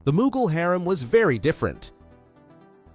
The Mughal harem was very different.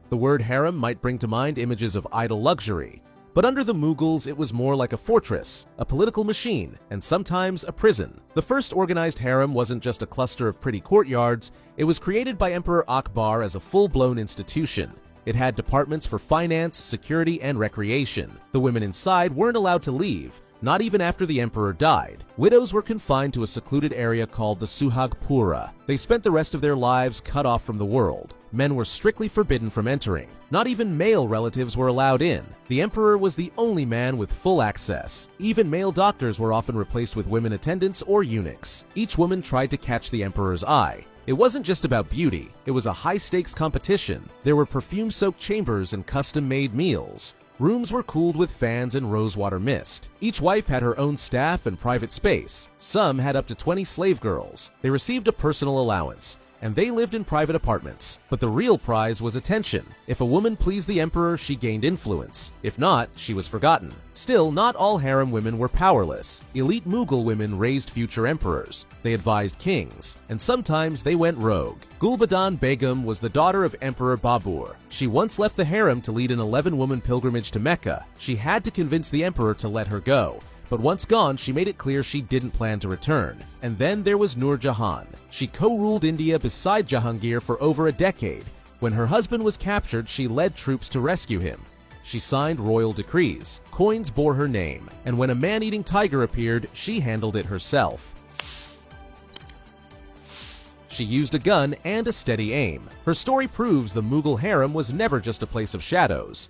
The word harem might bring to mind images of idle luxury, but under the Mughals it was more like a fortress, a political machine, and sometimes a prison. The first organized harem wasn't just a cluster of pretty courtyards, it was created by Emperor Akbar as a full-blown institution. It had departments for finance, security, and recreation. The women inside weren't allowed to leave, not even after the emperor died. Widows were confined to a secluded area called the Suhagpura. They spent the rest of their lives cut off from the world. Men were strictly forbidden from entering. Not even male relatives were allowed in. The emperor was the only man with full access. Even male doctors were often replaced with women attendants or eunuchs. Each woman tried to catch the emperor's eye. It wasn't just about beauty, it was a high-stakes competition. There were perfume-soaked chambers and custom-made meals. Rooms were cooled with fans and rosewater mist. Each wife had her own staff and private space. Some had up to 20 slave girls. They received a personal allowance, and they lived in private apartments. But the real prize was attention. If a woman pleased the emperor, she gained influence. If not, she was forgotten. Still, not all harem women were powerless. Elite Mughal women raised future emperors. They advised kings, and sometimes they went rogue. Gulbadan Begum was the daughter of Emperor Babur. She once left the harem to lead an 11-woman pilgrimage to Mecca. She had to convince the emperor to let her go. But once gone, she made it clear she didn't plan to return. And then there was Nur Jahan. She co-ruled India beside Jahangir for over a decade. When her husband was captured, she led troops to rescue him. She signed royal decrees. Coins bore her name. And when a man-eating tiger appeared, she handled it herself. She used a gun and a steady aim. Her story proves the Mughal harem was never just a place of shadows.